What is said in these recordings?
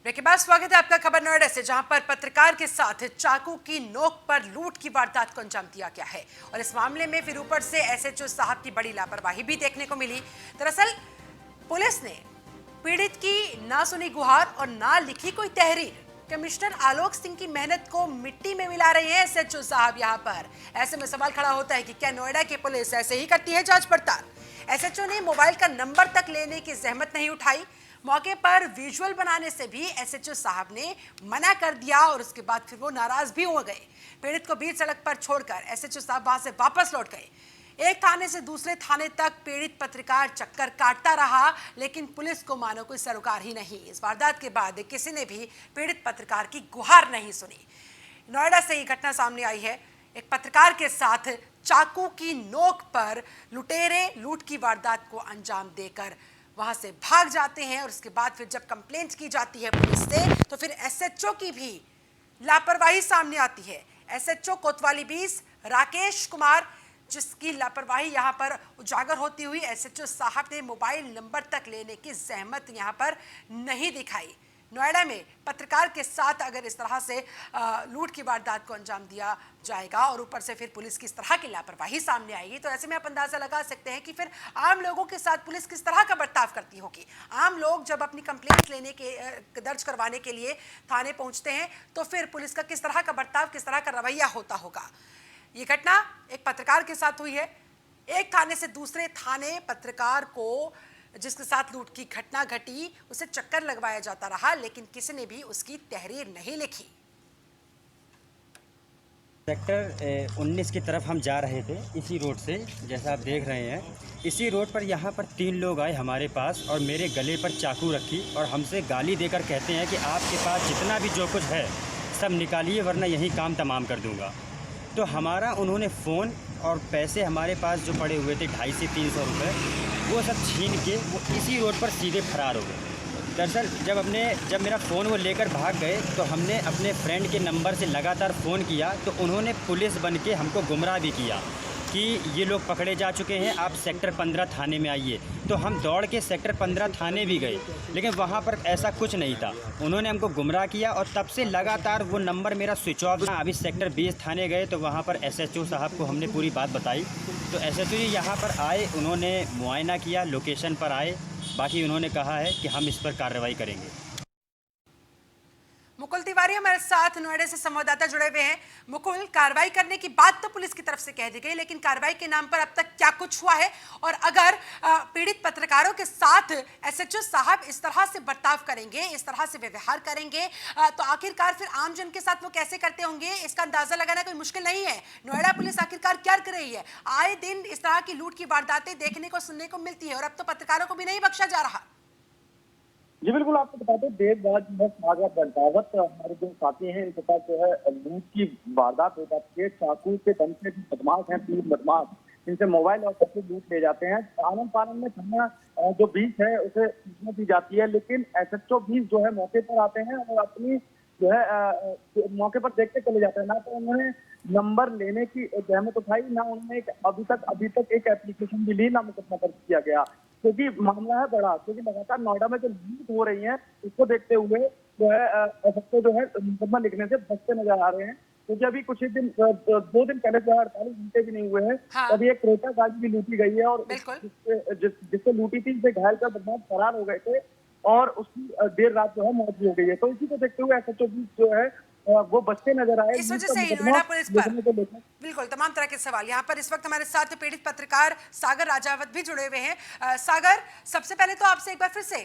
Break के बाद स्वागत है आपका खबर नोएडा से, जहां पर पत्रकार के साथ चाकू की नोक पर लूट की वारदात को अंजाम दिया गया है। और इस मामले में फिर ऊपर से एसएचओ साहब की बड़ी लापरवाही भी देखने को मिली। दरअसल पुलिस ने पीड़ित की ना सुनी गुहार और ना लिखी कोई तहरीर। कमिश्नर आलोक सिंह की मेहनत को मिट्टी में मिला रहे हैं एसएचओ साहब यहां पर। ऐसे में सवाल खड़ा होता है कि क्या नोएडा की पुलिस ऐसे ही करती है जांच पड़ताल? एसएचओ ने मोबाइल का नंबर तक लेने की जहमत नहीं उठाई। मौके पर विजुअल बनाने से भी एसएचओ साहब ने मना कर दिया और उसके बाद फिर वो नाराज भी हो गए। पीड़ित को बीच सड़क पर छोड़कर एसएचओ साहब वहां से वापस लौट गए। एक थाने से दूसरे थाने तक पीड़ित पत्रकार चक्कर काटता रहा, लेकिन पुलिस को मानो कोई सरोकार ही नहीं। इस वारदात के बाद किसी ने भी पीड़ित पत्रकार की गुहार नहीं सुनी। नोएडा से ये घटना सामने आई है। एक पत्रकार के साथ चाकू की नोक पर लुटेरे लूट की वारदात को अंजाम देकर वहां से भाग जाते हैं और उसके बाद फिर जब कंप्लेंट की जाती है पुलिस से, तो फिर एसएचओ की भी लापरवाही सामने आती है। एसएचओ कोतवाली 20 राकेश कुमार, जिसकी लापरवाही यहां पर उजागर होती हुई एसएचओ साहब ने मोबाइल नंबर तक लेने की जहमत यहां पर नहीं दिखाई। नोएडा में पत्रकार के साथ अगर इस तरह से लूट की वारदात को अंजाम दिया जाएगा और ऊपर से फिर पुलिस की इस तरह की लापरवाही सामने आएगी, तो ऐसे में आप अंदाजा लगा सकते हैं कि फिर आम लोगों के साथ पुलिस किस तरह का बर्ताव करती होगी। आम लोग जब अपनी कंप्लेंट लेने के दर्ज करवाने के लिए थाने पहुंचते हैं, तो फिर पुलिस का किस तरह का बर्ताव, किस तरह का रवैया होता होगा। ये घटना एक पत्रकार के साथ हुई है। एक थाने से दूसरे थाने पत्रकार को जिसके साथ लूट की घटना घटी, उसे चक्कर लगवाया जाता रहा, लेकिन किसी ने भी उसकी तहरीर नहीं लिखी। सेक्टर 19 की तरफ हम जा रहे थे इसी रोड से, जैसा आप देख रहे हैं। इसी रोड पर यहाँ पर 3 लोग आए हमारे पास और मेरे गले पर चाकू रखी और हमसे गाली देकर कहते हैं कि आपके पास जितना भी जो कुछ है सब निकालिए, वरना यही काम तमाम कर दूँगा। तो हमारा उन्होंने फ़ोन और पैसे हमारे पास जो पड़े हुए थे 250 से 300 रुपये, वो सब छीन के वो इसी रोड पर सीधे फरार हो गए। दरअसल जब मेरा फ़ोन वो लेकर भाग गए, तो हमने अपने फ्रेंड के नंबर से लगातार फ़ोन किया, तो उन्होंने पुलिस बन के हमको गुमराह भी किया कि ये लोग पकड़े जा चुके हैं, आप सेक्टर 15 थाने में आइए। तो हम दौड़ के सेक्टर 15 थाने भी गए, लेकिन वहाँ पर ऐसा कुछ नहीं था। उन्होंने हमको गुमराह किया और तब से लगातार वो नंबर मेरा स्विच ऑफ था। अभी सेक्टर 20 थाने गए तो वहाँ पर एसएचओ साहब को हमने पूरी बात बताई, तो एसएचओ जी यहाँ पर आए, उन्होंने मुआयना किया, लोकेशन पर आए। बाकी उन्होंने कहा है कि हम इस पर कार्रवाई करेंगे। मुकुल तिवारी हमारे साथ नोएडा से संवाददाता जुड़े हुए हैं। मुकुल, कार्रवाई करने की बात तो पुलिस की तरफ से कह दी गई, लेकिन कार्रवाई के नाम पर अब तक क्या कुछ हुआ है? और अगर पीड़ित पत्रकारों के साथ एसएचओ साहब इस तरह से बर्ताव करेंगे, इस तरह से व्यवहार करेंगे, तो आखिरकार फिर आमजन के साथ वो कैसे करते होंगे, इसका अंदाजा लगाना कोई मुश्किल नहीं है। नोएडा पुलिस आखिरकार क्या कर रही है? आए दिन इस तरह की लूट की वारदातें देखने को, सुनने को मिलती है और अब तो पत्रकारों को भी नहीं बख्शा जा रहा। जी बिल्कुल, आपको बता दें, देर रात जो है सागर बंटावत हमारे जो साथी हैं, इनके पास जो है लूट की वारदात हो जाती है। चाकू के दम से बदमाश हैं, 3 बदमाश, इनसे मोबाइल और पैसे लूट ले जाते हैं। आनन फानन में थाना जो 20 है उसे सूचना दी जाती है, लेकिन एसएचओ 20 जो है मौके पर आते हैं और अपनी जो है मौके पर देख के चले जाते हैं। ना तो उन्होंने नंबर लेने की जहमत उठाई, ना उन्होंने अभी तक एक एप्लीकेशन भी ली, ना मुकदमा दर्ज किया गया। क्योंकि मामला है बड़ा, क्योंकि लगातार नोएडा में जो लूट हो रही है उसको देखते हुए जो है सबको जो है मुकदमा लिखने से बचते नजर आ रहे हैं। क्योंकि अभी कुछ ही दिन 2 दिन पहले जो है 48 घंटे भी नहीं हुए हैं, हाँ। तभी एक क्रेटा गाड़ी भी लूटी गई है और जिससे लूटी थी उसे घायल कर बदमाश फरार हो गए थे और उसकी देर रात जो है मौत भी हो गई है। तो इसी को देखते हुए एसएचओ जो है वो बचते नजर आए। इस वजह से ही नोएडा पुलिस पर बिल्कुल तमाम तरह के सवाल। यहाँ पर इस वक्त हमारे साथ पीड़ित पत्रकार सागर राजावत भी जुड़े हुए हैं। सागर, सबसे पहले तो आपसे एक बार फिर से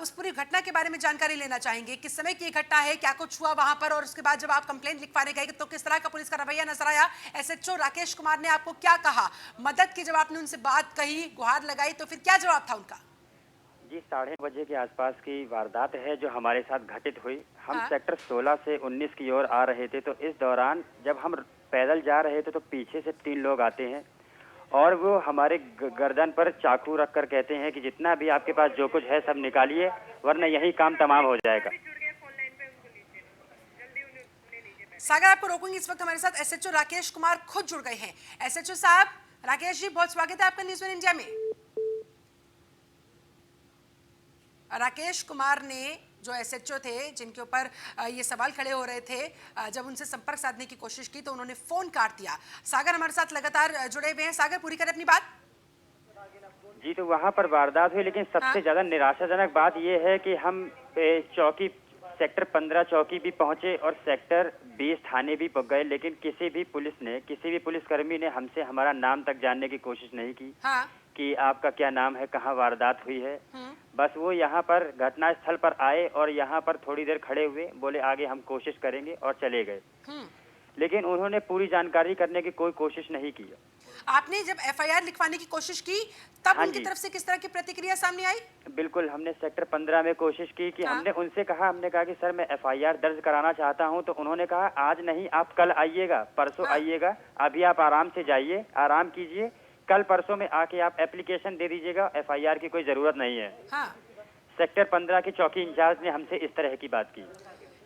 उस पूरी घटना के बारे में जानकारी लेना चाहेंगे। किस समय की घटना है, क्या कुछ हुआ वहां पर, और उसके बाद जब आप कंप्लेंट लिखवाने गए तो किस तरह का पुलिस का रवैया नजर आया? एसएचओ राकेश कुमार ने आपको क्या कहा? मदद की जब आपने उनसे बात कही, गुहार लगाई, तो फिर क्या जवाब था उनका? जी 9:30 बजे के आसपास की वारदात है जो हमारे साथ घटित हुई। हम हाँ? सेक्टर 16 से 19 की ओर आ रहे थे, तो इस दौरान जब हम पैदल जा रहे थे तो पीछे से 3 लोग आते हैं और वो हमारे गर्दन पर चाकू रखकर कहते हैं कि जितना भी आपके पास जो कुछ है सब निकालिए, वरना यही काम तमाम हो जाएगा। सागर, आपको रोकूंगी। इस वक्त हमारे साथ एसएचओ राकेश कुमार खुद जुड़ गए हैं। एसएचओ साहब, राकेश जी, बहुत स्वागत है आपका न्यूज़ 1 इंडिया में। राकेश कुमार ने जो एसएचओ थे जिनके ऊपर ये सवाल खड़े हो रहे थे, जब उनसे संपर्क साधने की कोशिश की तो उन्होंने फोन काट दिया। सागर हमारे साथ लगातार जुड़े हुए हैं। सागर, पूरी करें अपनी बात। जी, तो वहाँ पर वारदात हुई, लेकिन सबसे ज़्यादा निराशाजनक बात यह है कि हम चौकी सेक्टर 15 चौकी भी पहुंचे और सेक्टर 20 थाने भी पहुंच गए, लेकिन किसी भी पुलिसकर्मी ने हमसे हमारा नाम तक जानने की कोशिश नहीं की हाँ। कि आपका क्या नाम है, कहाँ वारदात हुई है। बस वो यहाँ पर घटनास्थल पर आए और यहाँ पर थोड़ी देर खड़े हुए, बोले आगे हम कोशिश करेंगे और चले गए। लेकिन उन्होंने पूरी जानकारी करने की कोई कोशिश नहीं की। आपने जब एफआईआर लिखवाने की कोशिश की तब हाँ उनकी जी। तरफ से किस तरह की प्रतिक्रिया सामने आई? बिल्कुल, हमने सेक्टर 15 में कोशिश की कि हाँ। हमने कहा कि सर मैं एफआईआर दर्ज कराना चाहता हूं, तो उन्होंने कहा आज नहीं, आप कल आइएगा, परसों हाँ। आइएगा, अभी आप आराम से जाइए, आराम कीजिए, कल परसों में आके आप एप्लीकेशन दे दीजिएगा, एफआईआर की कोई जरूरत नहीं है। हाँ। सेक्टर 15 के चौकी इंचार्ज ने हमसे इस तरह की बात की।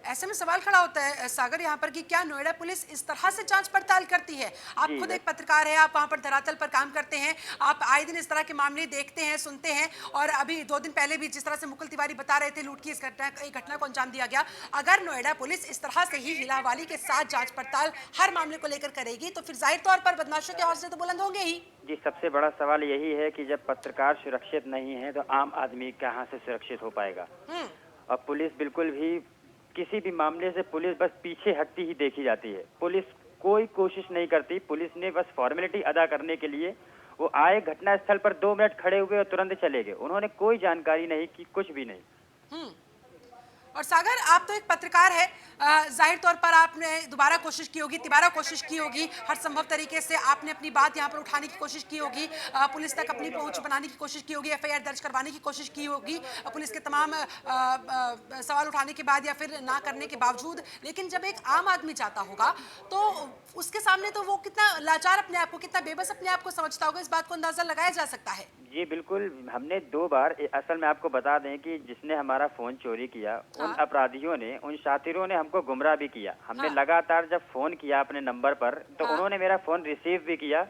ऐसे में सवाल खड़ा होता है सागर यहाँ पर कि क्या नोएडा पुलिस इस तरह से जांच पड़ताल करती है? आप जी, खुद बस। एक पत्रकार है, आप वहाँ पर धरातल पर काम करते हैं, आप आए दिन इस तरह के मामले देखते हैं, सुनते हैं, और अभी 2 दिन पहले भी जिस तरह से मुकुल तिवारी बता रहे थे लूट की इस घटना को अंजाम दिया गया। अगर नोएडा पुलिस इस तरह से ही हिलावाली के साथ जांच पड़ताल हर मामले को लेकर करेगी तो फिर जाहिर तौर पर बदमाशों के हौसले तो बुलंद होंगे ही। जी, सबसे बड़ा सवाल यही है कि जब पत्रकार सुरक्षित नहीं है तो आम आदमी कहाँ से सुरक्षित हो पाएगा। और पुलिस बिल्कुल भी, किसी भी मामले से पुलिस बस पीछे हटती ही देखी जाती है। पुलिस कोई कोशिश नहीं करती। पुलिस ने बस फॉर्मेलिटी अदा करने के लिए वो आए, घटनास्थल पर 2 मिनट खड़े हुए और तुरंत चले गए। उन्होंने कोई जानकारी नहीं की, कुछ भी नहीं। और सागर, आप तो एक पत्रकार है, जाहिर तौर पर आपने दोबारा कोशिश की होगी, तिबारा कोशिश की होगी, हर संभव तरीके से आपने अपनी बात यहाँ पर उठाने की कोशिश की होगी, पुलिस तक अपनी पहुँच बनाने की कोशिश की होगी, एफआईआर दर्ज करवाने की कोशिश की होगी, पुलिस के तमाम सवाल उठाने के बाद या फिर ना करने के बावजूद। लेकिन जब एक आम आदमी जाता होगा तो उसके सामने तो वो कितना लाचार अपने आप को, कितना बेबस अपने आप को समझता होगा, इस बात को अंदाजा लगाया जा सकता है। जी बिल्कुल, हमने 2 बार, असल में आपको बता दें कि जिसने हमारा फोन चोरी किया, उन अपराधियों ने, उन शातिरों ने हमको गुमराह भी किया। हमने लगातार जब फोन किया अपने नंबर पर तो उन्होंने मेरा फोन रिसीव भी किया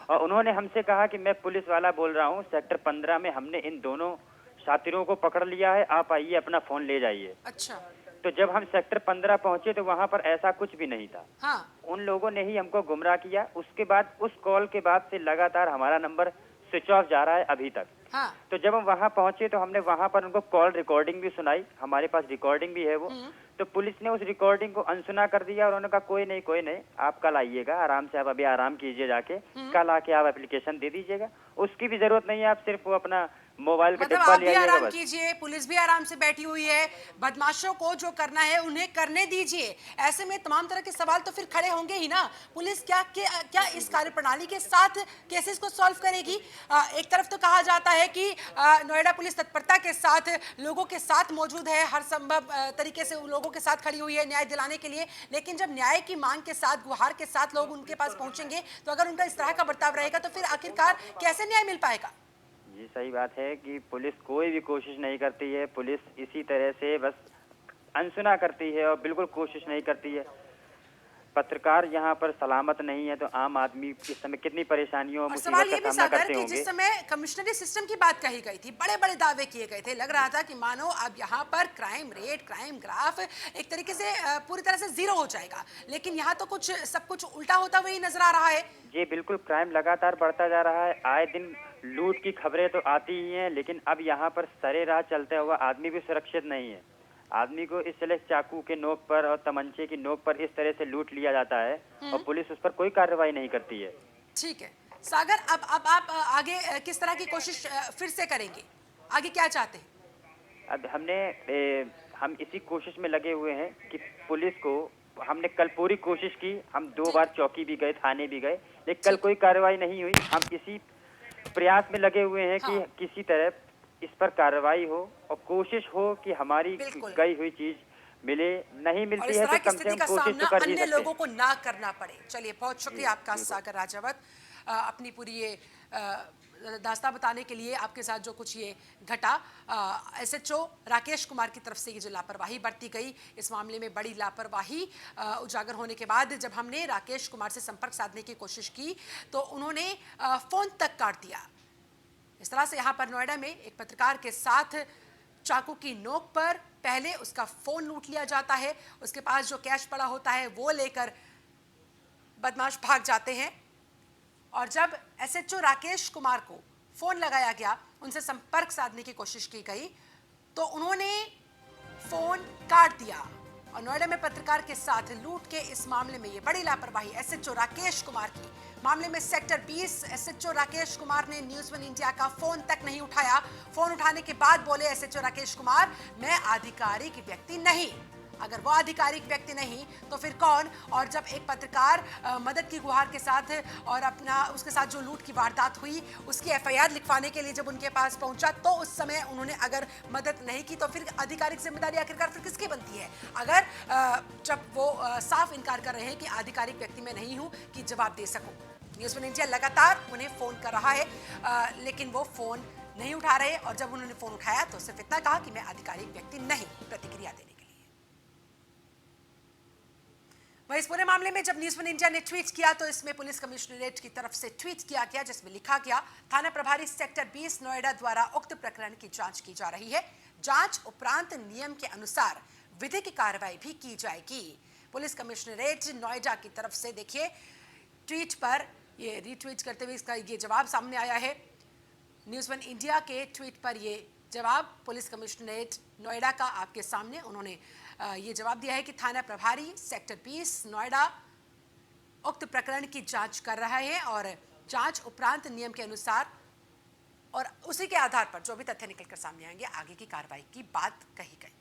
और उन्होंने हमसे कहा कि मैं पुलिस वाला बोल रहा हूँ, सेक्टर 15 में हमने इन दोनों शातिरों को पकड़ लिया है, आप आइए अपना फोन ले जाइए। अच्छा। तो जब हम सेक्टर 15 पहुंचे तो वहाँ पर ऐसा कुछ भी नहीं था। हाँ। उन लोगों ने ही हमको गुमराह किया। उसके बाद, उस कॉल के बाद से लगातार हमारा नंबर स्विच ऑफ जा रहा है अभी तक। हाँ। तो जब हम वहाँ पहुंचे तो हमने वहाँ पर उनको कॉल रिकॉर्डिंग भी सुनाई, हमारे पास रिकॉर्डिंग भी है वो। तो पुलिस ने उस रिकॉर्डिंग को अनसुना कर दिया और उन्होंने कहा कोई नहीं, आप कल आइएगा, आराम से, आप अभी आराम कीजिए, जाके कल आके आप एप्लीकेशन दे दीजिएगा। उसकी भी जरूरत नहीं है, आप सिर्फ वो अपना मोबाइल का मतलब डिब्बा आप ले भी आइएगा आराम बस। कीजिए, पुलिस भी आराम से बैठी हुई है, बदमाशों को जो करना है उन्हें करने दीजिए। ऐसे में तमाम तरह के सवाल तो फिर खड़े होंगे ही ना। पुलिस क्या इस कार्यप्रणाली के साथ केसेस को सॉल्व करेगी? एक तरफ तो कहा जाता है कि नोएडा पुलिस तत्परता के साथ लोगों के साथ मौजूद है, हर संभव तरीके से उन लोगों के साथ खड़ी हुई है न्याय दिलाने के लिए। लेकिन जब न्याय की मांग के साथ, गुहार के साथ लोग उनके पास पहुंचेंगे तो अगर उनका इस तरह का बर्ताव रहेगा तो फिर आखिरकार कैसे न्याय मिल पाएगा? जी सही बात है कि पुलिस कोई भी कोशिश नहीं करती है। पुलिस इसी तरह से बस अनसुना करती है और बिल्कुल कोशिश नहीं करती है। पत्रकार यहाँ पर सलामत नहीं है तो आम आदमी इस समय कितनी परेशानियों और और सवाल मुसीबत ये का भी सामना सागर करते कि होंगे। जिस समय कमिश्नरी सिस्टम की बात कही गई थी, बड़े बड़े दावे किए गए थे, लग रहा था कि मानो अब यहाँ पर क्राइम रेट, क्राइम ग्राफ एक तरीके से पूरी तरह से जीरो हो जाएगा। लेकिन यहाँ तो सब कुछ उल्टा होता हुआ ही नजर आ रहा है। जी बिल्कुल, क्राइम लगातार बढ़ता जा रहा है। आए दिन लूट की खबरें तो आती ही हैं, लेकिन अब यहाँ पर सरेराह चलते हुआ आदमी भी सुरक्षित नहीं है। आदमी को इस तरह चाकू के नोक पर और तमंचे की नोक पर इस तरह से लूट लिया जाता है और पुलिस उस पर कोई कार्रवाई नहीं करती है। ठीक है सागर, अब आप आगे किस तरह की कोशिश फिर से करेंगे? आगे क्या चाहते हैं? अब हम इसी कोशिश में लगे हुए हैं कि पुलिस को, हमने कल पूरी कोशिश की, हम 2 बार चौकी भी गए, थाने भी गए, लेकिन कल कोई कार्रवाई नहीं हुई। हम इसी प्रयास में लगे हुए हैं कि किसी तरह इस पर कार्रवाई हो और कोशिश हो कि हमारी गई हुई चीज मिले। नहीं मिलती है तो कम से कम कोशिश तो कर ही सकते हैं। अन्य लोगों को ना करना पड़े। चलिए, बहुत शुक्रिया आपका सागर राजावत, अपनी पूरी ये दास्तां बताने के लिए। आपके साथ जो कुछ ये घटा, एसएचओ राकेश कुमार की तरफ से ये जो लापरवाही बरती गई, इस मामले में बड़ी लापरवाही उजागर होने के बाद जब हमने राकेश कुमार से संपर्क साधने की कोशिश की तो उन्होंने फोन तक काट दिया। इस तरह से यहाँ पर नोएडा में एक पत्रकार के साथ चाकू की नोक पर पहले उसका फोन लूट लिया जाता है, उसके पास जो कैश पड़ा होता है वो लेकर बदमाश भाग जाते हैं। और जब एसएचओ राकेश कुमार को फोन लगाया गया, उनसे संपर्क साधने की कोशिश की गई तो उन्होंने फोन काट दिया। और नोएडा में पत्रकार के साथ लूट के इस मामले में ये बड़ी लापरवाही एसएचओ राकेश कुमार की। मामले में सेक्टर 20 एसएचओ राकेश कुमार ने न्यूज़ वन इंडिया का फोन तक नहीं उठाया। फोन उठाने के बाद बोले एसएचओ राकेश कुमार, मैं आधिकारिक व्यक्ति नहीं। अगर वो आधिकारिक व्यक्ति नहीं तो फिर कौन? और जब एक पत्रकार मदद की गुहार के साथ और उसके साथ जो लूट की वारदात हुई उसकी एफआईआर लिखवाने के लिए जब उनके पास पहुंचा तो उस समय उन्होंने अगर मदद नहीं की तो फिर आधिकारिक जिम्मेदारी आखिरकार फिर किसकी बनती है? अगर जब वो साफ इनकार कर रहे हैं कि आधिकारिक व्यक्ति मैं नहीं हूं कि जवाब दे सकूं। न्यूज़ वन इंडिया लगातार उन्हें फोन कर रहा है, लेकिन वो फोन नहीं उठा रहे। और जब उन्होंने फोन उठाया तो सिर्फ इतना कहा कि मैं आधिकारिक व्यक्ति नहीं, प्रतिक्रिया देने के लिए। वहीं इस पूरे मामले में जब न्यूज़ वन इंडिया ने ट्वीट किया तो इसमें पुलिस कमिश्नरेट की तरफ से ट्वीट किया गया, जिसमें लिखा गया, थाना प्रभारी सेक्टर 20 नोएडा द्वारा उक्त प्रकरण की जांच की जा रही है। जांच उपरांत नियम के अनुसार विधिक कार्रवाई भी की जाएगी। पुलिस कमिश्नरेट नोएडा की तरफ से देखिए ट्वीट पर ये रीट्वीट करते हुए इसका ये जवाब सामने आया है। न्यूज़ वन इंडिया के ट्वीट पर ये जवाब पुलिस कमिश्नरेट नोएडा का आपके सामने उन्होंने ये जवाब दिया है कि थाना प्रभारी सेक्टर 20 नोएडा उक्त प्रकरण की जांच कर रहा है और जांच उपरांत नियम के अनुसार और उसी के आधार पर जो भी तथ्य निकलकर सामने आएंगे आगे की कार्रवाई की बात कही गई।